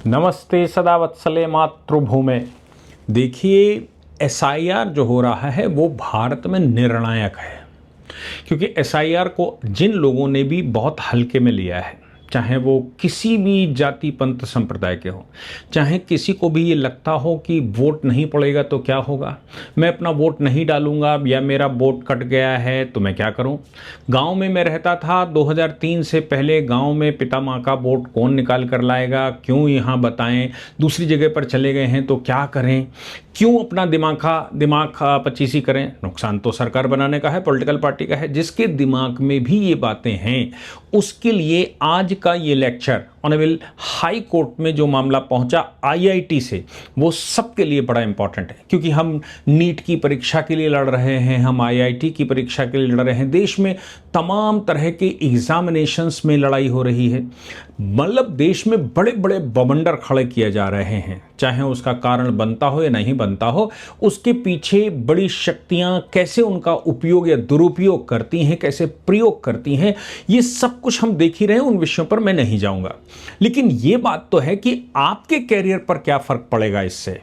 नमस्ते सदा वत्सले मातृभूमे। देखिए, एसआईआर जो हो रहा है वो भारत में निर्णायक है, क्योंकि एसआईआर को जिन लोगों ने भी बहुत हल्के में लिया है, चाहे वो किसी भी जाति पंथ संप्रदाय के हो, चाहे किसी को भी ये लगता हो कि वोट नहीं पड़ेगा तो क्या होगा, मैं अपना वोट नहीं डालूंगा या मेरा वोट कट गया है तो मैं क्या करूं। गांव में मैं रहता था 2003 से पहले, गांव में पिता माँ का वोट कौन निकाल कर लाएगा, क्यों यहाँ बताएं, दूसरी जगह पर चले गए हैं तो क्या करें, क्यों अपना दिमाग पचीसी करें। नुकसान तो सरकार बनाने का है, पॉलिटिकल पार्टी का है। जिसके दिमाग में भी ये बातें हैं उसके लिए आज का ये लेक्चर ऑनरेबल हाई कोर्ट में जो मामला पहुंचा आईआईटी से, वो सबके लिए बड़ा इंपॉर्टेंट है, क्योंकि हम नीट की परीक्षा के लिए लड़ रहे हैं, हम आईआईटी की परीक्षा के लिए लड़ रहे हैं, देश में तमाम तरह के एग्जामिनेशंस में लड़ाई हो रही है। मतलब देश में बड़े बड़े बवंडर खड़े किए जा रहे हैं, चाहे उसका कारण बनता हो या नहीं बनता हो, उसके पीछे बड़ी शक्तियां कैसे उनका उपयोग या दुरुपयोग करती हैं, कैसे प्रयोग करती हैं, ये सब कुछ हम देख ही रहे हैं। उन विषयों पर मैं नहीं जाऊंगा, लेकिन ये बात तो है कि आपके कैरियर पर क्या फर्क पड़ेगा इससे,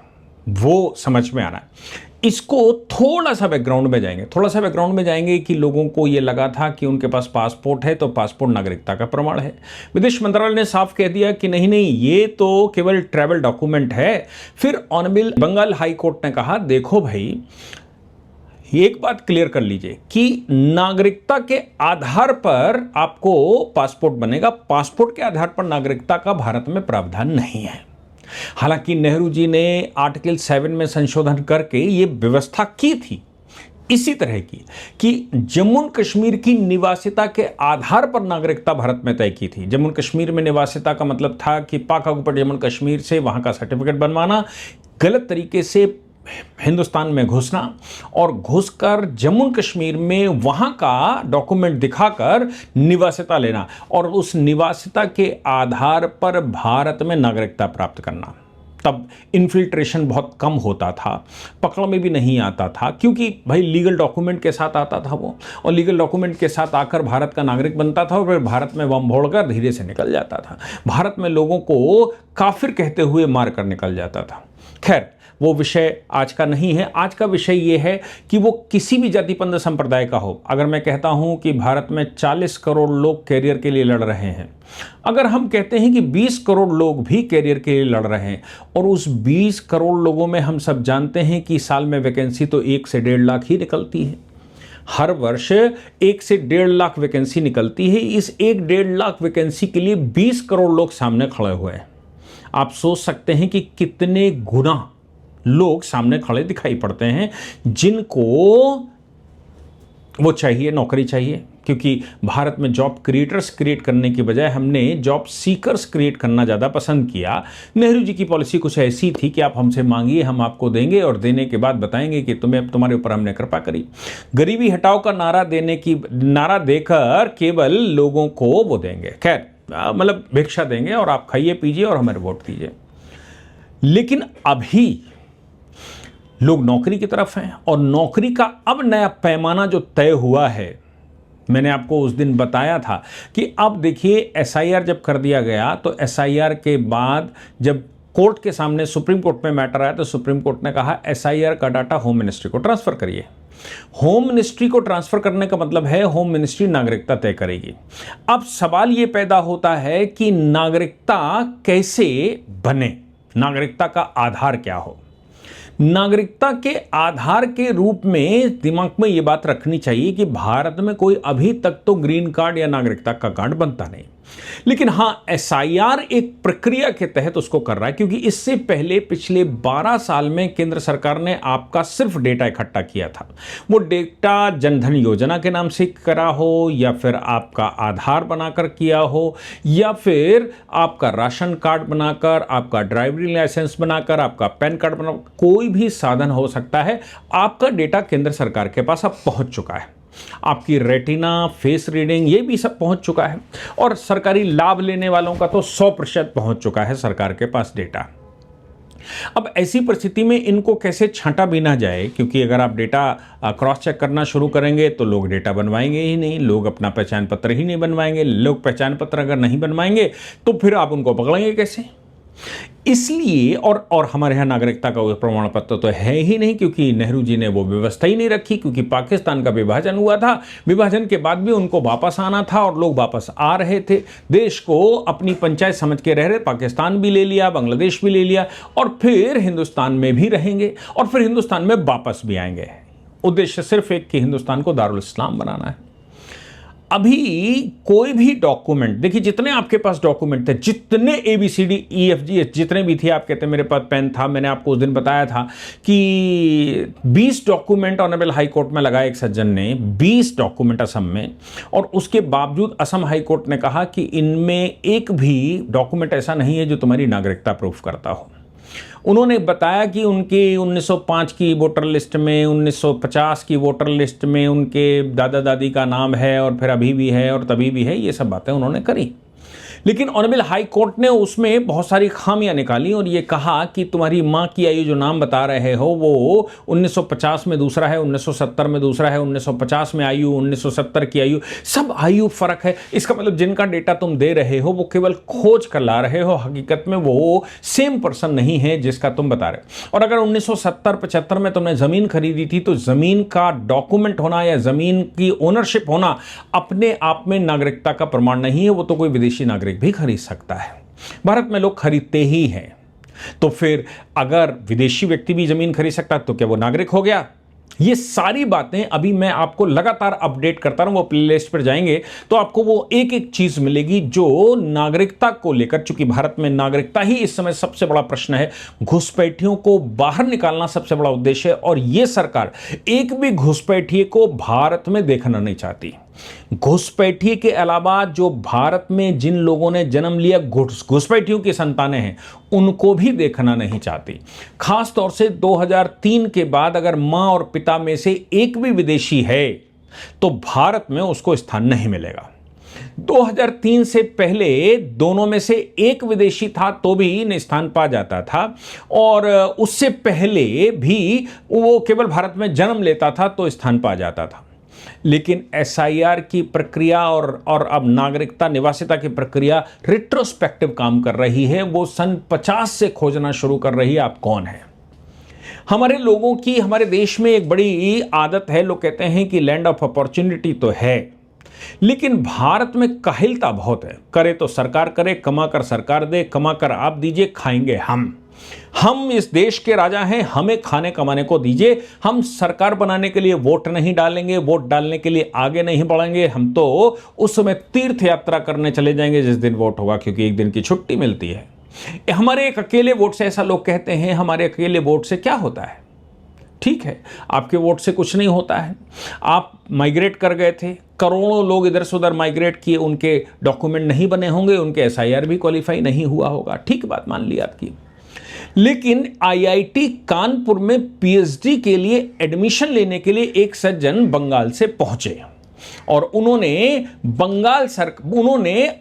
वो समझ में आना है। इसको थोड़ा सा बैकग्राउंड में जाएंगे कि लोगों को ये लगा था कि उनके पास पासपोर्ट है तो पासपोर्ट नागरिकता का प्रमाण है। विदेश मंत्रालय ने साफ कह दिया कि नहीं नहीं, ये तो केवल ट्रैवल डॉक्यूमेंट है। फिर ऑनरेबल बंगाल हाई कोर्ट ने कहा, देखो भाई, एक बात क्लियर कर लीजिए कि नागरिकता के आधार पर आपको पासपोर्ट बनेगा, पासपोर्ट के आधार पर नागरिकता का भारत में प्रावधान नहीं है। हालांकि नेहरू जी ने आर्टिकल 7 में संशोधन करके ये व्यवस्था की थी इसी तरह की कि जम्मू कश्मीर की निवासिता के आधार पर नागरिकता भारत में तय की थी। जम्मू कश्मीर में निवासिता का मतलब था कि पाक ऑक्युपाइड जम्मू कश्मीर से वहां का सर्टिफिकेट बनवाना, गलत तरीके से हिंदुस्तान में घुसना और घुसकर जम्मू कश्मीर में वहां का डॉक्यूमेंट दिखाकर निवासिता लेना और उस निवासिता के आधार पर भारत में नागरिकता प्राप्त करना। तब इन्फिल्ट्रेशन बहुत कम होता था, पकड़ में भी नहीं आता था, क्योंकि भाई लीगल डॉक्यूमेंट के साथ आता था वो, और लीगल डॉक्यूमेंट के साथ आकर भारत का नागरिक बनता था और फिर भारत में बम फोड़कर धीरे से निकल जाता था। भारत में लोगों को काफिर कहते हुए मार कर निकल जाता था। खैर, वो विषय आज का नहीं है। आज का विषय ये है कि वो किसी भी जाति पंथ संप्रदाय का हो। अगर मैं कहता हूं कि भारत में 40 करोड़ लोग कैरियर के लिए लड़ रहे हैं, अगर हम कहते हैं कि 20 करोड़ लोग भी कैरियर के लिए लड़ रहे हैं, और उस 20 करोड़ लोगों में हम सब जानते हैं कि साल में वैकेंसी तो 1 से 1.5 लाख ही निकलती है। हर वर्ष 1 से 1.5 लाख वैकेंसी निकलती है। इस 1-1.5 लाख वैकेंसी के लिए 20 करोड़ लोग सामने खड़े हुए हैं। आप सोच सकते हैं कि कितने गुना लोग सामने खड़े दिखाई पड़ते हैं जिनको वो चाहिए, नौकरी चाहिए। क्योंकि भारत में जॉब क्रिएटर्स क्रिएट करने की बजाय हमने जॉब सीकर्स क्रिएट करना ज़्यादा पसंद किया। नेहरू जी की पॉलिसी कुछ ऐसी थी कि आप हमसे मांगिए, हम आपको देंगे, और देने के बाद बताएंगे कि तुम्हारे ऊपर हमने कृपा करी। गरीबी हटाओ का नारा देकर केवल लोगों को वो देंगे, खैर मतलब भिक्षा देंगे, और आप खाइए पीजिए और हमें वोट दीजिए। लेकिन अभी लोग नौकरी की तरफ हैं, और नौकरी का अब नया पैमाना जो तय हुआ है, मैंने आपको उस दिन बताया था कि अब देखिए, एसआईआर जब कर दिया गया तो एसआईआर के बाद जब कोर्ट के सामने सुप्रीम कोर्ट में मैटर आया तो सुप्रीम कोर्ट ने कहा एसआईआर का डाटा होम मिनिस्ट्री को ट्रांसफर करिए। होम मिनिस्ट्री को ट्रांसफर करने का मतलब है होम मिनिस्ट्री नागरिकता तय करेगी। अब सवाल यह पैदा होता है कि नागरिकता कैसे बने, नागरिकता का आधार क्या हो। नागरिकता के आधार के रूप में दिमाग में यह बात रखनी चाहिए कि भारत में कोई अभी तक तो ग्रीन कार्ड या नागरिकता का कार्ड बनता नहीं, लेकिन हां, एसआईआर एक प्रक्रिया के तहत उसको कर रहा है, क्योंकि इससे पहले पिछले 12 साल में केंद्र सरकार ने आपका सिर्फ डेटा इकट्ठा किया था। वो डेटा जनधन योजना के नाम से करा हो, या फिर आपका आधार बनाकर किया हो, या फिर आपका राशन कार्ड बनाकर, आपका ड्राइविंग लाइसेंस बनाकर, आपका पैन कार्ड बनाकर, कोई भी साधन हो सकता है। आपका डेटा केंद्र सरकार के पास अब पहुंच चुका है। आपकी रेटिना, फेस रीडिंग, ये भी सब पहुंच चुका है, और सरकारी लाभ लेने वालों का तो 100% पहुंच चुका है सरकार के पास डेटा। अब ऐसी परिस्थिति में इनको कैसे छांटा भी ना जाए, क्योंकि अगर आप डेटा क्रॉस चेक करना शुरू करेंगे तो लोग डेटा बनवाएंगे ही नहीं, लोग अपना पहचान पत्र ही नहीं बनवाएंगे। लोग पहचान पत्र अगर नहीं बनवाएंगे तो फिर आप उनको पकड़ेंगे कैसे। इसलिए और हमारे यहाँ नागरिकता का प्रमाण पत्र तो है ही नहीं, क्योंकि नेहरू जी ने वो व्यवस्था ही नहीं रखी, क्योंकि पाकिस्तान का विभाजन हुआ था। विभाजन के बाद भी उनको वापस आना था और लोग वापस आ रहे थे, देश को अपनी पंचायत समझ के रह रहे। पाकिस्तान भी ले लिया, बांग्लादेश भी ले लिया, और फिर हिंदुस्तान में भी रहेंगे और फिर हिंदुस्तान में वापस भी आएंगे। उद्देश्य सिर्फ एक कि हिंदुस्तान को दारुल इस्लाम बनाना है। अभी कोई भी डॉक्यूमेंट देखिए, जितने आपके पास डॉक्यूमेंट थे, जितने ABCD, EFG जितने भी थे, आप कहते हैं मेरे पास पेन था, मैंने आपको उस दिन बताया था कि 20 डॉक्यूमेंट ऑनरेबल हाई कोर्ट में लगाए एक सज्जन ने, 20 डॉक्यूमेंट असम में, और उसके बावजूद असम हाई कोर्ट ने कहा कि इनमें एक भी डॉक्यूमेंट ऐसा नहीं है जो तुम्हारी नागरिकता प्रूफ करता हो। उन्होंने बताया कि उनके 1905 की वोटर लिस्ट में, 1950 की वोटर लिस्ट में उनके दादा दादी का नाम है, और फिर अभी भी है और तभी भी है, ये सब बातें उन्होंने करी। लेकिन ऑनरेबल हाई कोर्ट ने उसमें बहुत सारी खामियां निकाली और ये कहा कि तुम्हारी मां की आयु जो नाम बता रहे हो वो 1950 में दूसरा है, 1970 में दूसरा है, 1950 में आयु, 1970 की आयु, सब आयु फर्क है। इसका मतलब जिनका डेटा तुम दे रहे हो वो केवल खोज कर ला रहे हो, हकीकत में वो सेम पर्सन नहीं है जिसका तुम बता रहे हो। और अगर 1970-75 में तुमने जमीन खरीदी थी तो जमीन का डॉक्यूमेंट होना या जमीन की ओनरशिप होना अपने आप में नागरिकता का प्रमाण नहीं है, वो तो कोई विदेशी नागरिक भी खरीद सकता है। भारत में लोग खरीदते ही हैं, तो फिर अगर विदेशी व्यक्ति भी जमीन खरीद सकता तो क्या वो नागरिक हो गया? ये सारी बातें अभी मैं आपको लगातार अपडेट करता रहूं। वो प्लेलिस्ट पर जाएंगे तो आपको वो एक एक चीज मिलेगी जो नागरिकता को लेकर, चूंकि भारत में नागरिकता ही इस समय सबसे बड़ा प्रश्न है, घुसपैठियों को बाहर निकालना सबसे बड़ा उद्देश्य है, और यह सरकार एक भी घुसपैठिए को भारत में देखना नहीं चाहती। घुसपैठिए के अलावा जो भारत में जिन लोगों ने जन्म लिया, घुसपैठियों की संतानें हैं, उनको भी देखना नहीं चाहती। खास तौर से 2003 के बाद अगर मां और पिता में से एक भी विदेशी है तो भारत में उसको स्थान नहीं मिलेगा। 2003 से पहले दोनों में से एक विदेशी था तो भी स्थान पा जाता था, और उससे पहले भी वो केवल भारत में जन्म लेता था तो स्थान पा जाता था। लेकिन SIR की प्रक्रिया और अब नागरिकता निवासिता की प्रक्रिया रिट्रोस्पेक्टिव काम कर रही है। वो सन 50 से खोजना शुरू कर रही है आप कौन है। हमारे लोगों की, हमारे देश में एक बड़ी आदत है, लोग कहते हैं कि लैंड ऑफ अपॉर्चुनिटी तो है, लेकिन भारत में काहिलता बहुत है। करे तो सरकार करे, कमा कर सरकार दे, कमा कर आप दीजिए, खाएंगे हम इस देश के राजा हैं, हमें खाने कमाने को दीजिए। हम सरकार बनाने के लिए वोट नहीं डालेंगे, वोट डालने के लिए आगे नहीं बढ़ेंगे। हम तो उस समय तीर्थ यात्रा करने चले जाएंगे जिस दिन वोट होगा, क्योंकि एक दिन की छुट्टी मिलती है। हमारे एक अकेले वोट से, ऐसा लोग कहते हैं, हमारे अकेले वोट से क्या होता है? ठीक है, आपके वोट से कुछ नहीं होता है। आप माइग्रेट कर गए थे, करोड़ों लोग इधर से उधर माइग्रेट किए, उनके डॉक्यूमेंट नहीं बने होंगे, उनके SIR भी क्वालिफाई नहीं हुआ होगा, ठीक बात मान ली आपकी। लेकिन IIT कानपुर में PhD के लिए एडमिशन लेने के लिए एक सज्जन बंगाल से पहुंचे, और उन्होंने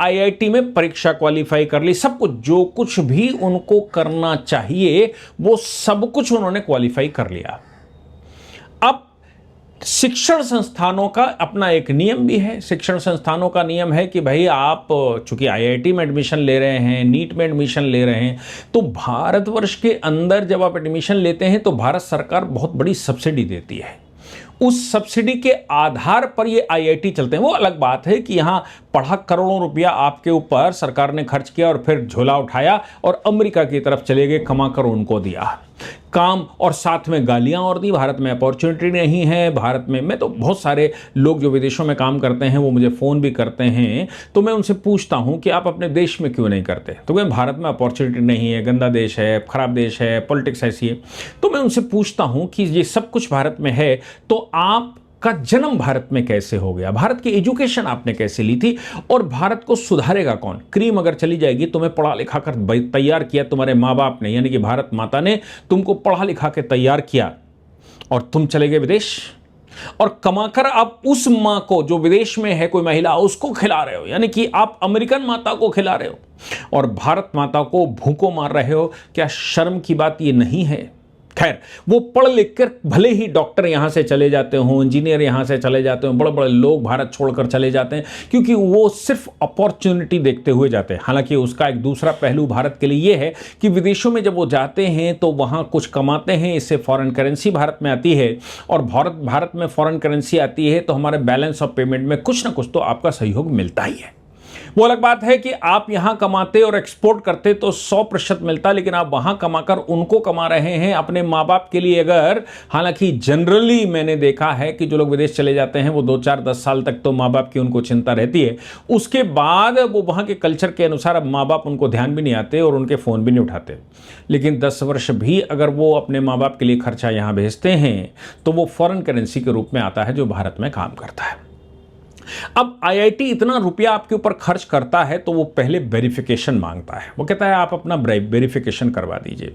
IIT में परीक्षा क्वालिफाई कर ली, सब कुछ, जो कुछ भी उनको करना चाहिए वो सब कुछ उन्होंने क्वालिफाई कर लिया। अब शिक्षण संस्थानों का अपना एक नियम भी है। शिक्षण संस्थानों का नियम है कि भाई आप चूंकि IIT में एडमिशन ले रहे हैं, नीट में एडमिशन ले रहे हैं, तो भारतवर्ष के अंदर जब आप एडमिशन लेते हैं तो भारत सरकार बहुत बड़ी सब्सिडी देती है। उस सब्सिडी के आधार पर ये IIT चलते हैं। वो अलग बात है कि यहाँ पढ़ा, करोड़ों रुपया आपके ऊपर सरकार ने खर्च किया और फिर झोला उठाया और अमेरिका की तरफ चले गए, कमा कर उनको दिया काम, और साथ में गालियां और दी। भारत में अपॉर्चुनिटी नहीं है। भारत में, मैं तो बहुत सारे लोग जो विदेशों में काम करते हैं वो मुझे फ़ोन भी करते हैं, तो मैं उनसे पूछता हूं कि आप अपने देश में क्यों नहीं करते, तो मैं भारत में अपॉर्चुनिटी नहीं है, गंदा देश है, खराब देश है, पॉलिटिक्स ऐसी है। तो मैं उनसे पूछता हूं कि ये सब कुछ भारत में है तो आप का जन्म भारत में कैसे हो गया, भारत की एजुकेशन आपने कैसे ली थी, और भारत को सुधारेगा कौन? क्रीम अगर चली जाएगी, तुम्हें पढ़ा लिखा कर तैयार किया तुम्हारे माँ बाप ने, यानी कि भारत माता ने तुमको पढ़ा लिखा के तैयार किया, और तुम चले गए विदेश और कमाकर आप उस माँ को जो विदेश में है, कोई महिला, उसको खिला रहे हो, यानी कि आप अमेरिकन माता को खिला रहे हो और भारत माता को भूखों मार रहे हो। क्या शर्म की बात ये नहीं है? खैर, वो पढ़ लिख कर भले ही डॉक्टर यहाँ से चले जाते हों, इंजीनियर यहाँ से चले जाते हों, बड़े बड़े लोग भारत छोड़कर चले जाते हैं, क्योंकि वो सिर्फ अपॉर्चुनिटी देखते हुए जाते हैं। हालांकि उसका एक दूसरा पहलू भारत के लिए ये है कि विदेशों में जब वो जाते हैं तो वहाँ कुछ कमाते हैं, इससे फॉरेन करेंसी भारत में आती है, और भारत में फॉरेन करेंसी आती है तो हमारे बैलेंस ऑफ पेमेंट में कुछ ना कुछ तो आपका सहयोग मिलता ही है। वो अलग बात है कि आप यहां कमाते और एक्सपोर्ट करते तो 100% मिलता, लेकिन आप वहां कमाकर उनको कमा रहे हैं अपने माँ बाप के लिए। अगर हालांकि जनरली मैंने देखा है कि जो लोग विदेश चले जाते हैं वो 2-4-10 साल तक तो माँ बाप की उनको चिंता रहती है, उसके बाद वो वहां के कल्चर के अनुसार अब माँ बाप उनको ध्यान भी नहीं आते और उनके फ़ोन भी नहीं उठाते। लेकिन 10 वर्ष भी अगर वो अपने माँ बाप के लिए खर्चा यहाँ भेजते हैं तो वो फॉरेन करेंसी के रूप में आता है जो भारत में काम करता है। अब आईआईटी इतना रुपया आपके ऊपर खर्च करता है तो वो पहले वेरिफिकेशन मांगता है। वो कहता है आप अपना वेरिफिकेशन करवा दीजिए।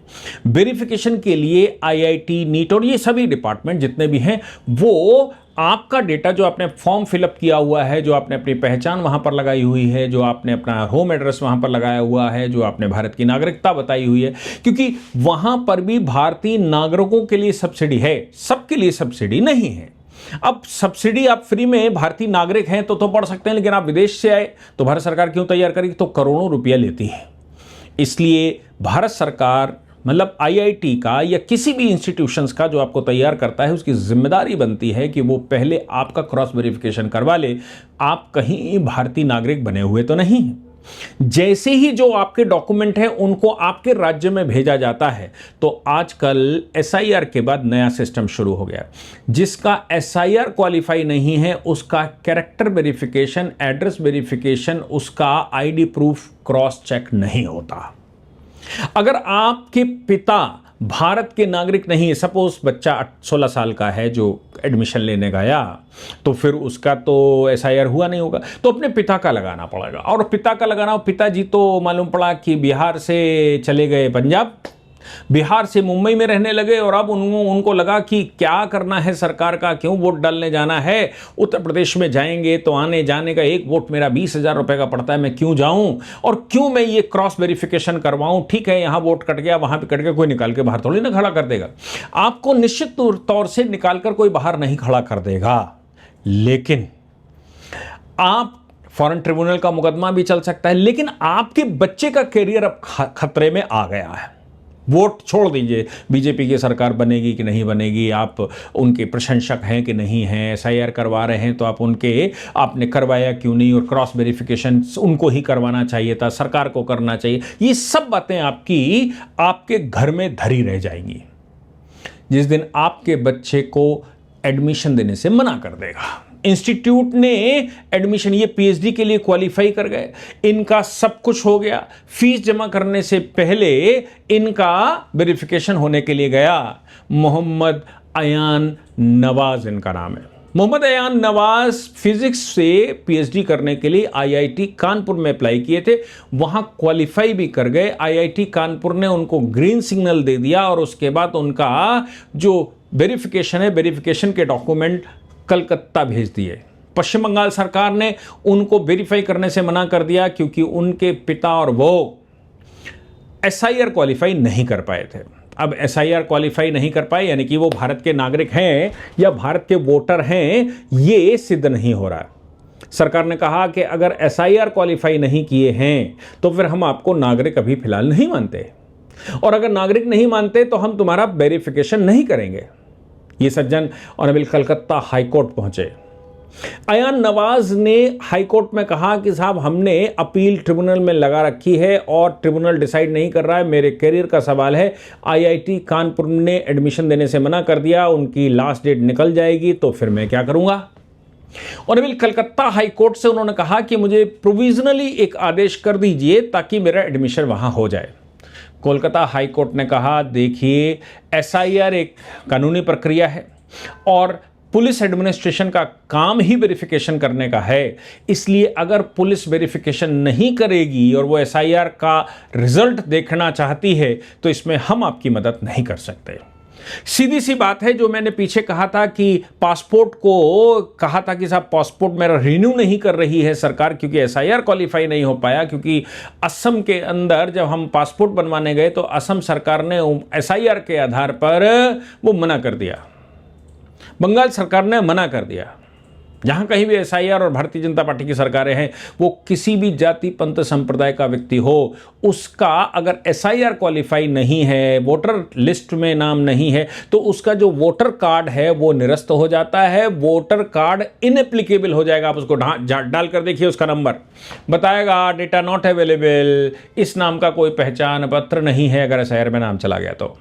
वेरिफिकेशन के लिए आईआईटी, नीट और ये सभी डिपार्टमेंट जितने भी हैं वो आपका डेटा जो आपने फॉर्म फिलअप किया हुआ है, जो आपने अपनी पहचान वहां पर लगाई हुई है, जो आपने अपना होम एड्रेस वहां पर लगाया हुआ है, जो आपने भारत की नागरिकता बताई हुई है, क्योंकि वहां पर भी भारतीय नागरिकों के लिए सब्सिडी है, सबके लिए सब्सिडी नहीं है। अब सब्सिडी आप फ्री में भारतीय नागरिक हैं तो पढ़ सकते हैं, लेकिन आप विदेश से आए तो भारत सरकार क्यों तैयार करेगी? तो करोड़ों रुपया लेती है। इसलिए भारत सरकार मतलब आईआईटी का या किसी भी इंस्टीट्यूशंस का जो आपको तैयार करता है उसकी जिम्मेदारी बनती है कि वो पहले आपका क्रॉस वेरिफिकेशन करवा ले, आप कहीं भारतीय नागरिक बने हुए तो नहीं हैं। जैसे ही जो आपके डॉक्यूमेंट हैं उनको आपके राज्य में भेजा जाता है तो आजकल एसआईआर के बाद नया सिस्टम शुरू हो गया। जिसका एसआईआर क्वालिफाई नहीं है उसका कैरेक्टर वेरिफिकेशन, एड्रेस वेरिफिकेशन, उसका आईडी प्रूफ क्रॉस चेक नहीं होता। अगर आपके पिता भारत के नागरिक नहीं है, सपोज बच्चा 16 साल का है जो एडमिशन लेने गया, तो फिर उसका तो एसआईआर हुआ नहीं होगा, तो अपने पिता का लगाना पड़ेगा। और पिता का लगाना, पिताजी तो मालूम पड़ा कि बिहार से चले गए पंजाब, बिहार से मुंबई में रहने लगे, और अब उनको लगा कि क्या करना है सरकार का, क्यों वोट डालने जाना है, उत्तर प्रदेश में जाएंगे तो आने जाने का एक वोट मेरा 20,000 रुपए का पड़ता है, मैं क्यों जाऊं और क्यों मैं ये क्रॉस वेरिफिकेशन करवाऊं? ठीक है, यहां वोट कट गया, वहां पे कट गया, कोई निकाल के बाहर थोड़ी ना खड़ा कर देगा। आपको निश्चित तौर से निकालकर कोई बाहर नहीं खड़ा कर देगा, लेकिन आप फॉरेन ट्रिब्यूनल का मुकदमा भी चल सकता है, लेकिन आपके बच्चे का कैरियर अब खतरे में आ गया है। वोट छोड़ दीजिए, बीजेपी की सरकार बनेगी कि नहीं बनेगी, आप उनके प्रशंसक हैं कि नहीं हैं, एसआईआर करवा रहे हैं तो आपने करवाया क्यों नहीं, और क्रॉस वेरिफिकेशन उनको ही करवाना चाहिए था, सरकार को करना चाहिए। ये सब बातें आपके घर में धरी रह जाएंगी जिस दिन आपके बच्चे को एडमिशन देने से मना कर देगा। इंस्टीट्यूट ने एडमिशन, ये पीएचडी के लिए क्वालिफाई कर गए, इनका सब कुछ हो गया, फीस जमा करने से पहले इनका वेरिफिकेशन होने के लिए गया। मोहम्मद अयान नवाज इनका नाम है। मोहम्मद अयान नवाज फिजिक्स से पीएचडी करने के लिए आईआईटी कानपुर में अप्लाई किए थे, वहां क्वालिफाई भी कर गए। आईआईटी कानपुर ने उनको ग्रीन सिग्नल दे दिया और उसके बाद उनका जो वेरिफिकेशन है, वेरिफिकेशन के डॉक्यूमेंट कलकत्ता भेज दिए। पश्चिम बंगाल सरकार ने उनको वेरीफाई करने से मना कर दिया क्योंकि उनके पिता और वो एसआईआर क्वालिफाई नहीं कर पाए थे। अब एसआईआर क्वालिफाई नहीं कर पाए यानी कि वो भारत के नागरिक हैं या भारत के वोटर हैं, ये सिद्ध नहीं हो रहा है। सरकार ने कहा कि अगर एसआईआर क्वालिफाई नहीं किए हैं तो फिर हम आपको नागरिक अभी फिलहाल नहीं मानते, और अगर नागरिक नहीं मानते तो हम तुम्हारा वेरिफिकेशन नहीं करेंगे। ये सज्जन ऑनरेबल कलकत्ता हाईकोर्ट पहुंचे। अयान नवाज ने हाईकोर्ट में कहा कि साहब हमने अपील ट्रिब्यूनल में लगा रखी है और ट्रिब्यूनल डिसाइड नहीं कर रहा है, मेरे करियर का सवाल है। आईआईटी कानपुर ने एडमिशन देने से मना कर दिया, उनकी लास्ट डेट निकल जाएगी तो फिर मैं क्या करूंगा। ऑनरेबल कलकत्ता हाईकोर्ट से उन्होंने कहा कि मुझे प्रोविजनली एक आदेश कर दीजिए ताकि मेरा एडमिशन वहां हो जाए। कोलकाता हाईकोर्ट ने कहा देखिए, एसआईआर एक कानूनी प्रक्रिया है और पुलिस एडमिनिस्ट्रेशन का काम ही वेरिफिकेशन करने का है, इसलिए अगर पुलिस वेरिफिकेशन नहीं करेगी और वो एसआईआर का रिजल्ट देखना चाहती है तो इसमें हम आपकी मदद नहीं कर सकते। सीधी सी बात है, जो मैंने पीछे कहा था कि पासपोर्ट को कहा था कि साहब पासपोर्ट मेरा रिन्यू नहीं कर रही है सरकार, क्योंकि एसआईआर क्वालिफाई नहीं हो पाया, क्योंकि असम के अंदर जब हम पासपोर्ट बनवाने गए तो असम सरकार ने एसआईआर के आधार पर वो मना कर दिया, बंगाल सरकार ने मना कर दिया। जहां कहीं भी एसआईआर और भारतीय जनता पार्टी की सरकारें हैं, वो किसी भी जाति पंथ संप्रदाय का व्यक्ति हो, उसका अगर एसआईआर क्वालिफाई नहीं है, वोटर लिस्ट में नाम नहीं है, तो उसका जो वोटर कार्ड है वो निरस्त हो जाता है, वोटर कार्ड इनएप्लीकेबल हो जाएगा। आप उसको डाल कर देखिए, उसका नंबर बताएगा डेटा नॉट अवेलेबल, इस नाम का कोई पहचान पत्र नहीं है, अगर एसआईआर में नाम चला गया तो।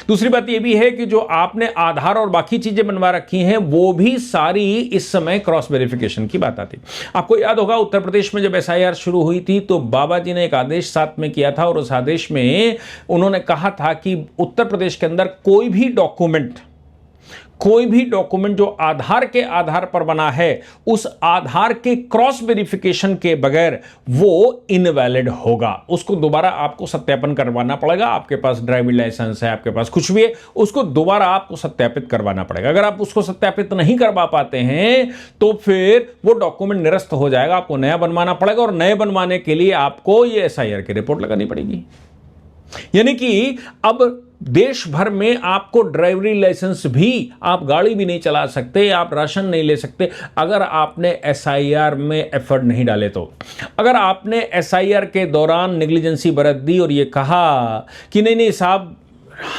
दूसरी बात यह भी है कि जो आपने आधार और बाकी चीजें बनवा रखी हैं, वो भी सारी इस समय क्रॉस वेरिफिकेशन की बात आती। आपको याद होगा उत्तर प्रदेश में जब एसआईआर शुरू हुई थी तो बाबा जी ने एक आदेश साथ में किया था, और उस आदेश में उन्होंने कहा था कि उत्तर प्रदेश के अंदर कोई भी डॉक्यूमेंट जो आधार के आधार पर बना है, उस आधार के क्रॉस वेरिफिकेशन के बगैर वो इनवैलिड होगा। उसको दोबारा आपको सत्यापन करवाना पड़ेगा। आपके पास ड्राइविंग लाइसेंस है, आपके पास कुछ भी है, उसको दोबारा आपको सत्यापित करवाना पड़ेगा। अगर आप उसको सत्यापित नहीं करवा पाते हैं तो फिर वो डॉक्यूमेंट निरस्त हो जाएगा, आपको नया बनवाना पड़ेगा, और नए बनवाने के लिए आपको ये एसआईआर की रिपोर्ट लगानी पड़ेगी। यानी कि अब देश भर में आपको ड्राइवरी लाइसेंस भी, आप गाड़ी भी नहीं चला सकते, आप राशन नहीं ले सकते, अगर आपने एसआईआर में एफर्ट नहीं डाले तो। अगर आपने एसआईआर के दौरान नेग्लिजेंसी बरत दी और ये कहा कि नहीं साहब,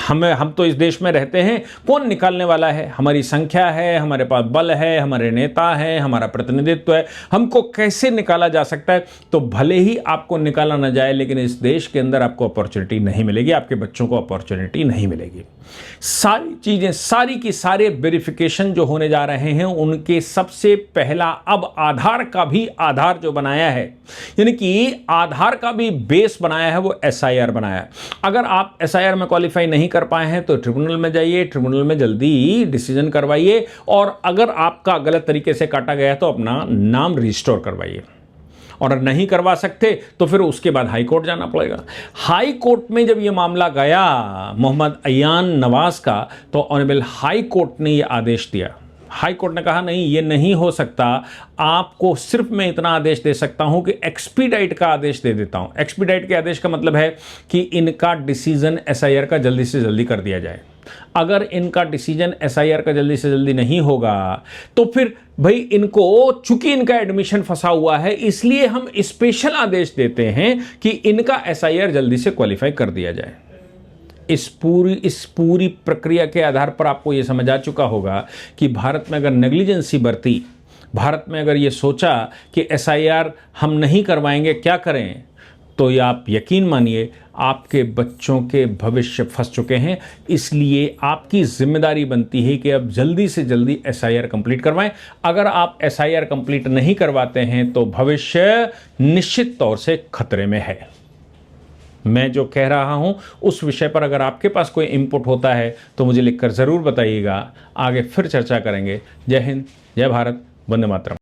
हम तो इस देश में रहते हैं, कौन निकालने वाला है, हमारी संख्या है, हमारे पास बल है, हमारे नेता है, हमारा प्रतिनिधित्व है, हमको कैसे निकाला जा सकता है, तो भले ही आपको निकाला ना जाए, लेकिन इस देश के अंदर आपको अपॉर्चुनिटी नहीं मिलेगी, आपके बच्चों को अपॉर्चुनिटी नहीं मिलेगी। सारी चीजें, सारी की सारे वेरिफिकेशन जो होने जा रहे हैं, उनके सबसे पहला अब आधार का भी आधार जो बनाया है, यानी कि आधार का भी बेस बनाया है, वो एसआईआर बनाया है। अगर आप एसआईआर में क्वालिफाई नहीं कर पाए हैं तो ट्रिब्यूनल में जाइए, ट्रिब्यूनल में जल्दी डिसीजन करवाइए, और अगर आपका गलत तरीके से काटा गया तो अपना नाम रिस्टोर करवाइए, और नहीं करवा सकते तो फिर उसके बाद हाई कोर्ट जाना पड़ेगा। हाई कोर्ट में जब यह मामला गया मोहम्मद अयान नवाज का, तो ऑनरेबल हाई कोर्ट ने यह आदेश दिया। हाई कोर्ट ने कहा नहीं, ये नहीं हो सकता, आपको सिर्फ मैं इतना आदेश दे सकता हूं कि एक्सपीडाइट का आदेश दे देता हूं। एक्सपीडाइट के आदेश का मतलब है कि इनका डिसीजन एसआईआर का जल्दी से जल्दी कर दिया जाए। अगर इनका डिसीजन एसआईआर का जल्दी से जल्दी नहीं होगा तो फिर भाई इनको, चूंकि इनका एडमिशन फंसा हुआ है, इसलिए हम स्पेशल आदेश देते हैं कि इनका एसआईआर जल्दी से क्वालिफाई कर दिया जाए। इस पूरी प्रक्रिया के आधार पर आपको यह समझ आ चुका होगा कि भारत में अगर नेग्लिजेंसी बरती, भारत में अगर ये सोचा कि एसआईआर हम नहीं करवाएंगे, क्या करें, तो ये आप यकीन मानिए आपके बच्चों के भविष्य फंस चुके हैं। इसलिए आपकी जिम्मेदारी बनती है कि अब जल्दी से जल्दी एसआईआर कंप्लीट करवाएं। अगर आप एसआईआर कंप्लीट नहीं करवाते हैं तो भविष्य निश्चित तौर से खतरे में है। मैं जो कह रहा हूं उस विषय पर अगर आपके पास कोई इनपुट होता है तो मुझे लिखकर ज़रूर बताइएगा। आगे फिर चर्चा करेंगे। जय हिंद, जय भारत, वंदे मातरम।